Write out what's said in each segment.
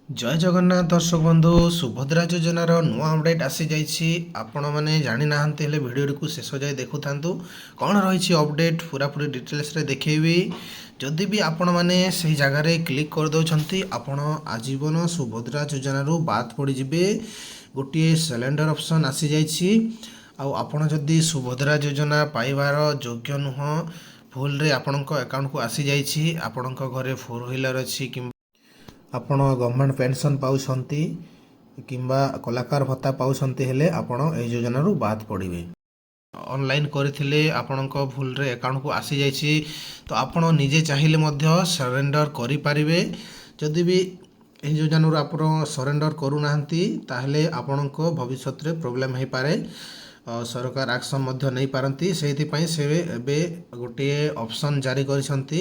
ଜୟ ଜଗନ୍ନାଥ ଦର୍ଶକ ବନ୍ଧୁ ସୁଭଦ୍ରା ଯୋଜନାର ନୂଆ ଅପଡେଟ୍ ଆସିଯାଇଛି। ଆପଣମାନେ ଜାଣିନାହାନ୍ତି ହେଲେ ଭିଡ଼ିଓଟିକୁ ଶେଷ ଯାଏ ଦେଖୁଥାନ୍ତୁ। କ'ଣ ରହିଛି ଅପଡେଟ୍ ପୁରାପୁରି ଡିଟେଲ୍ସରେ ଦେଖେଇବି। ଯଦି ବି ଆପଣମାନେ ସେହି ଜାଗାରେ କ୍ଲିକ୍ କରିଦେଉଛନ୍ତି ଆପଣ ଆଜୀବନ ସୁଭଦ୍ରା ଯୋଜନାରୁ ବାଦ୍ ପଡ଼ିଯିବେ। ଗୋଟିଏ ସିଲିଣ୍ଡର ଅପସନ୍ ଆସିଯାଇଛି। ଆଉ ଆପଣ ଯଦି ସୁଭଦ୍ରା ଯୋଜନା ପାଇବାର ଯୋଗ୍ୟ ନୁହଁ, ଭୁଲରେ ଆପଣଙ୍କ ଆକାଉଣ୍ଟକୁ ଆସିଯାଇଛି, ଆପଣଙ୍କ ଘରେ ଫୋର୍ ହ୍ୱିଲର ଅଛି କିମ୍ବା ଆପଣ ଗଭର୍ଣ୍ଣମେଣ୍ଟ ପେନ୍ସନ୍ ପାଉଛନ୍ତି କିମ୍ବା କଳାକାର ଭତ୍ତା ପାଉଛନ୍ତି, ହେଲେ ଆପଣ ଏହି ଯୋଜନାରୁ ବାଦ୍ ପଡ଼ିବେ। ଅନଲାଇନ୍ କରିଥିଲେ ଆପଣଙ୍କ ଭୁଲରେ ଆକାଉଣ୍ଟକୁ ଆସିଯାଇଛି, ତ ଆପଣ ନିଜେ ଚାହିଁଲେ ମଧ୍ୟ ସରେଣ୍ଡର କରିପାରିବେ। ଯଦି ବି ଏହି ଯୋଜନାରୁ ଆପଣ ସରେଣ୍ଡର କରୁନାହାନ୍ତି ତାହେଲେ ଆପଣଙ୍କ ଭବିଷ୍ୟତରେ ପ୍ରୋବ୍ଲେମ୍ ହୋଇପାରେ। ସରକାର ଆକ୍ସନ୍ ମଧ୍ୟ ନେଇପାରନ୍ତି। ସେଇଥିପାଇଁ ସେ ଏବେ ଗୋଟିଏ ଅପସନ୍ ଜାରି କରିଛନ୍ତି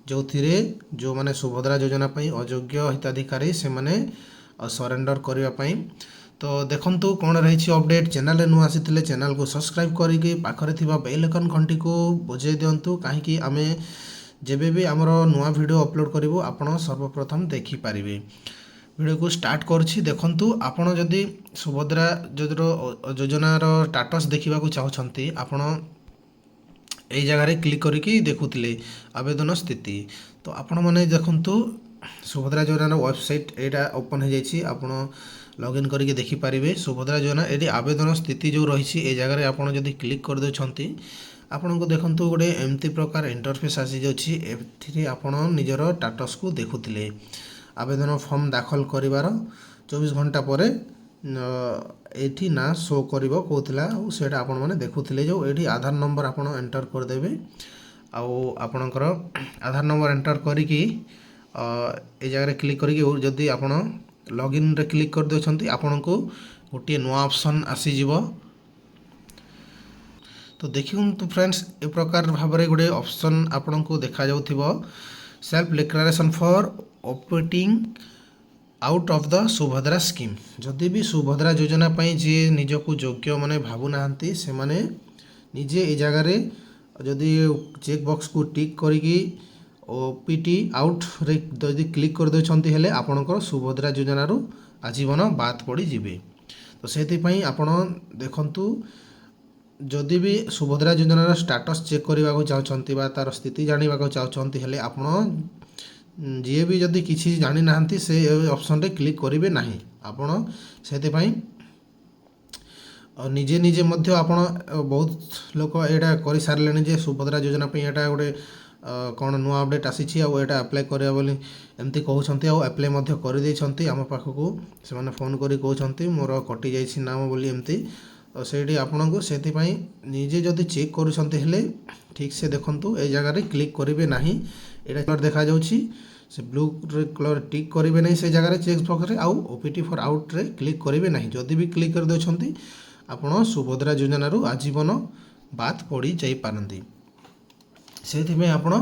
ଯେଉଁଥିରେ ଯେଉଁମାନେ ସୁଭଦ୍ରା ଯୋଜନା ପାଇଁ ଅଯୋଗ୍ୟ ହିତାଧିକାରୀ ସେମାନେ ସରେଣ୍ଡର କରିବା ପାଇଁ। ତ ଦେଖନ୍ତୁ କ'ଣ ରହିଛି ଅପଡେଟ୍। ଚ୍ୟାନେଲରେ ନୂଆ ଆସିଥିଲେ ଚ୍ୟାନେଲକୁ ସବସ୍କ୍ରାଇବ୍ କରିକି ପାଖରେ ଥିବା ବେଲ୍ ଆଇକନ୍ ଘଣ୍ଟିକୁ ବଜାଇ ଦିଅନ୍ତୁ, କାହିଁକି ଆମେ ଯେବେ ବି ଆମର ନୂଆ ଭିଡ଼ିଓ ଅପଲୋଡ଼ କରିବୁ ଆପଣ ସର୍ବପ୍ରଥମ ଦେଖିପାରିବେ। ଭିଡ଼ିଓକୁ ଷ୍ଟାର୍ଟ କରୁଛି। ଦେଖନ୍ତୁ, ଆପଣ ଯଦି ସୁଭଦ୍ରା ଯୋଜନାର ଷ୍ଟାଟସ୍ ଦେଖିବାକୁ ଚାହୁଁଛନ୍ତି ଆପଣ এই ଜାଗାରେ କ୍ଲିକ୍ କରିକି ଦେଖୁଥିଲେ ଆବେଦନ ସ୍ଥିତି। ତ ଆପଣମାନେ ଦେଖନ୍ତୁ ସୁଭଦ୍ରା ଯୋଜନାର ୱେବସାଇଟ୍ ଏଇଟା ଓପନ୍ ହୋଇଯାଇଛି। ଆପଣ ଲଗ୍ଇନ୍ କରିକି ଦେଖିପାରିବେ ସୁଭଦ୍ରା ଯୋଜନା। ଏଠି ଆବେଦନ ସ୍ଥିତି ଯେଉଁ ରହିଛି ଏ ଜାଗାରେ ଆପଣ ଯଦି କ୍ଲିକ୍ କରିଦେଉଛନ୍ତି ଆପଣଙ୍କୁ ଦେଖନ୍ତୁ ଗୋଟେ ଏମିତି ପ୍ରକାର ଇଣ୍ଟରଫେସ୍ ଆସିଯାଉଛି। ଏଥିରେ ଆପଣ ନିଜର ଷ୍ଟାଟସ୍କୁ ଦେଖୁଥିଲେ। ଆବେଦନ ଫର୍ମ ଦାଖଲ କରିବାର 24 ଘଣ୍ଟା ପରେ ଏଇଠି ନା ଶୋ କରିବ କହୁଥିଲା, ଆଉ ସେଇଟା ଆପଣମାନେ ଦେଖୁଥିଲେ। ଯେଉଁ ଏଇଠି ଆଧାର ନମ୍ବର ଆପଣ ଏଣ୍ଟର କରିଦେବେ। ଆଉ ଆପଣଙ୍କର ଆଧାର ନମ୍ବର ଏଣ୍ଟର କରିକି এই ଜାଗାରେ କ୍ଲିକ୍ କରିକି ଯଦି ଆପଣ ଲଗ୍ଇନ୍ରେ କ୍ଲିକ୍ କରିଦେଉଛନ୍ତି ଆପଣଙ୍କୁ ଗୋଟିଏ ନୂଆ ଅପସନ୍ ଆସିଯିବ। ତ ଦେଖନ୍ତୁ ଫ୍ରେଣ୍ଡସ୍, ଏ ପ୍ରକାର ଭାବରେ ଗୋଟେ ଅପସନ୍ ଆପଣଙ୍କୁ ଦେଖାଯାଉଥିବ, self declaration for opting out of the Subhadra scheme. ଯଦି ବି ସୁଭଦ୍ରା ଯୋଜନା ପାଇଁ ଯିଏ ନିଜକୁ ଯୋଗ୍ୟ ମାନେ ଭାବୁନାହାନ୍ତି ସେମାନେ ନିଜେ ଏ ଜାଗାରେ ଯଦି ଚେକ୍ ବକ୍ସକୁ ଟିକ୍ କରିକି ଓପିଟି ଆଉଟ୍ରେ ଯଦି କ୍ଲିକ୍ କରିଦେଉଛନ୍ତି ହେଲେ ଆପଣଙ୍କର ସୁଭଦ୍ରା ଯୋଜନାରୁ ଆଜୀବନ ବାଦ୍ ପଡ଼ିଯିବେ। ତ ସେଥିପାଇଁ ଆପଣ ଦେଖନ୍ତୁ, ଯଦି ବି ସୁଭଦ୍ରା ଯୋଜନାର ଷ୍ଟାଟସ୍ ଚେକ୍ କରିବାକୁ ଚାହୁଁଛନ୍ତି ବା ତା'ର ସ୍ଥିତି ଜାଣିବାକୁ ଚାହୁଁଛନ୍ତି ହେଲେ ଆପଣ ଯିଏ ବି ଯଦି କିଛି ଜାଣିନାହାନ୍ତି ସେ ଅପସନ୍ରେ କ୍ଲିକ୍ କରିବେ ନାହିଁ। ଆପଣ ସେଥିପାଇଁ ନିଜେ ନିଜେ ମଧ୍ୟ ଆପଣ ବହୁତ ଲୋକ ଏଇଟା କରିସାରିଲେଣି ଯେ ସୁଭଦ୍ରା ଯୋଜନା ପାଇଁ ଏଇଟା ଗୋଟେ କ'ଣ ନୂଆ ଅପଡେଟ୍ ଆସିଛି ଆଉ ଏଇଟା ଆପ୍ଲାଏ କରିବା ବୋଲି ଏମିତି କହୁଛନ୍ତି, ଆଉ ଆପ୍ଲାଏ ମଧ୍ୟ କରିଦେଇଛନ୍ତି। ଆମ ପାଖକୁ ସେମାନେ ଫୋନ୍ କରି କହୁଛନ୍ତି ମୋର କଟିଯାଇଛି ନାମ ବୋଲି ଏମିତି। ତ ସେଇଠି ଆପଣଙ୍କୁ ସେଥିପାଇଁ ନିଜେ ଯଦି ଚେକ୍ କରୁଛନ୍ତି ହେଲେ ଠିକ୍ସେ ଦେଖନ୍ତୁ, ଏଇ ଜାଗାରେ କ୍ଲିକ୍ କରିବେ ନାହିଁ। ଏଇଟା କଲର୍ ଦେଖାଯାଉଛି, ସେ ବ୍ଲୁ କଲର୍ ଟିକ୍ କରିବେ ନାହିଁ ସେ ଜାଗାରେ ଚେକ୍ ବକ୍ସରେ, ଆଉ ଓପିଟି ଫର୍ ଆଉଟ୍ରେ କ୍ଲିକ୍ କରିବେ ନାହିଁ। ଯଦି ବି କ୍ଲିକ୍ କରିଦେଉଛନ୍ତି ଆପଣ ସୁଭଦ୍ରା ଯୋଜନାରୁ ଆଜୀବନ ବାଦ୍ ପଡ଼ିଯାଇପାରନ୍ତି। ସେଥିପାଇଁ ଆପଣ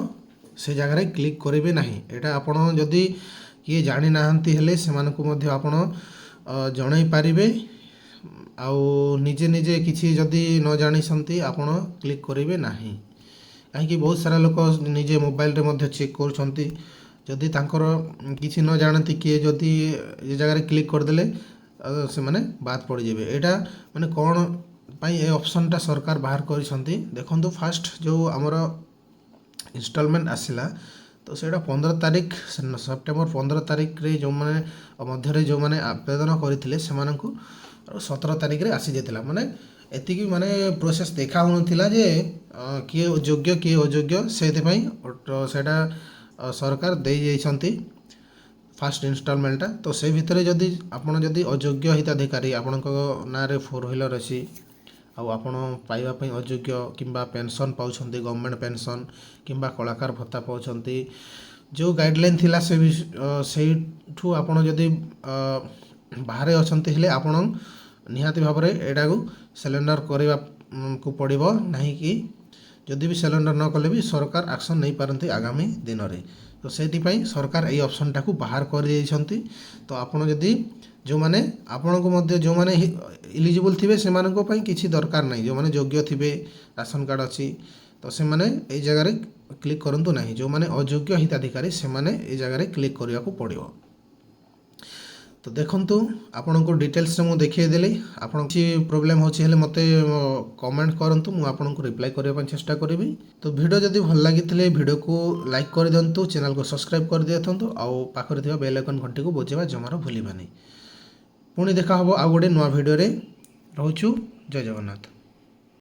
ସେ ଜାଗାରେ କ୍ଲିକ୍ କରିବେ ନାହିଁ। ଏଇଟା ଆପଣ ଯଦି କିଏ ଜାଣିନାହାନ୍ତି ହେଲେ ସେମାନଙ୍କୁ ମଧ୍ୟ ଆପଣ ଜଣାଇ ପାରିବେ। ଆଉ ନିଜେ ନିଜେ କିଛି ଯଦି ନ ଜାଣିଛନ୍ତି ଆପଣ କ୍ଲିକ୍ କରିବେ ନାହିଁ, କାହିଁକି ବହୁତ ସାରା ଲୋକ ନିଜେ ମୋବାଇଲରେ ମଧ୍ୟ ଚେକ୍ କରୁଛନ୍ତି। ଯଦି ତାଙ୍କର କିଛି ନ ଜାଣନ୍ତି କିଏ ଯଦି ଏ ଜାଗାରେ କ୍ଲିକ୍ କରିଦେଲେ ସେମାନେ ବାଦ୍ ପଡ଼ିଯିବେ। ଏଇଟା ମାନେ କ'ଣ ପାଇଁ ଏ ଅପସନ୍ଟା ସରକାର ବାହାର କରିଛନ୍ତି ଦେଖନ୍ତୁ। ଫାଷ୍ଟ ଯେଉଁ ଆମର ଇନଷ୍ଟଲମେଣ୍ଟ ଆସିଲା ତ ସେଇଟା 15 ତାରିଖ ସେପ୍ଟେମ୍ବର 15 ତାରିଖରେ ଯେଉଁମାନେ ମଧ୍ୟରେ ଯେଉଁମାନେ ଆବେଦନ କରିଥିଲେ ସେମାନଙ୍କୁ 17 ତାରିଖରେ ଆସିଯାଇଥିଲା। ମାନେ ଏତିକି ମାନେ ପ୍ରୋସେସ୍ ଦେଖା ହେଉନଥିଲା ଯେ କିଏ ଯୋଗ୍ୟ କିଏ ଅଯୋଗ୍ୟ, ସେଇଥିପାଇଁ ସେଇଟା ସରକାର ଦେଇଯାଇଛନ୍ତି ଫାଷ୍ଟ ଇନଷ୍ଟଲମେଣ୍ଟଟା। ତ ସେ ଭିତରେ ଯଦି ଆପଣ ଯଦି ଅଯୋଗ୍ୟ ହିତାଧିକାରୀ ଆପଣଙ୍କ ନାଁରେ ଫୋର୍ ହ୍ୱିଲର ଅଛି ଆଉ ଆପଣ ପାଇବା ପାଇଁ ଅଯୋଗ୍ୟ କିମ୍ବା ପେନ୍ସନ୍ ପାଉଛନ୍ତି ଗଭର୍ଣ୍ଣମେଣ୍ଟ ପେନ୍ସନ୍ କିମ୍ବା କଳାକାର ଭତ୍ତା ପାଉଛନ୍ତି, ଯେଉଁ ଗାଇଡ଼ଲାଇନ୍ ଥିଲା ସେଇଠୁ ଆପଣ ଯଦି ବାହାରେ ଅଛନ୍ତି ହେଲେ ଆପଣ ନିହାତି ଭାବରେ ଏଇଟାକୁ ସିଲିଣ୍ଡର କରିବାକୁ ପଡ଼ିବ ନାହିଁ କି ଯଦି ବି ସିଲିଣ୍ଡର ନ କଲେ ବି ସରକାର ଆକ୍ସନ୍ ନେଇପାରନ୍ତି ଆଗାମୀ ଦିନରେ। ତ ସେଥିପାଇଁ ସରକାର ଏହି ଅପସନ୍ଟାକୁ ବାହାର କରିଦେଇଛନ୍ତି। ତ ଆପଣ ଯଦି ଯେଉଁମାନେ ଆପଣଙ୍କୁ ମଧ୍ୟ ଯେଉଁମାନେ ଇଲିଜିବୁଲ୍ ଥିବେ ସେମାନଙ୍କ ପାଇଁ କିଛି ଦରକାର ନାହିଁ, ଯେଉଁମାନେ ଯୋଗ୍ୟ ଥିବେ ରାସନ କାର୍ଡ଼ ଅଛି ତ ସେମାନେ ଏଇ ଜାଗାରେ କ୍ଲିକ୍ କରନ୍ତୁ ନାହିଁ। ଯେଉଁମାନେ ଅଯୋଗ୍ୟ ହିତାଧିକାରୀ ସେମାନେ ଏଇ ଜାଗାରେ କ୍ଲିକ୍ କରିବାକୁ ପଡ଼ିବ। तो देखंतु आपनको डिटेल्स मु देखिदेली आपण किसी प्रोब्लेम होची हेले मते कमेंट करंतु मु आपनको रिप्लाई करबा ପାଇଁ चेष्टा करबी। तो वीडियो जदि भल लागिथिले वीडियो को लाइक कर दियंतु, चैनल को सब्सक्राइब कर दियंतु आउ पाखरे थिबा बेल आइकन घंटी को बजेबा जमारो भूलिबानी। पुणी देखा हबो आ गोटे नुआ वीडियो रे। रहूछु, जय जगन्नाथ।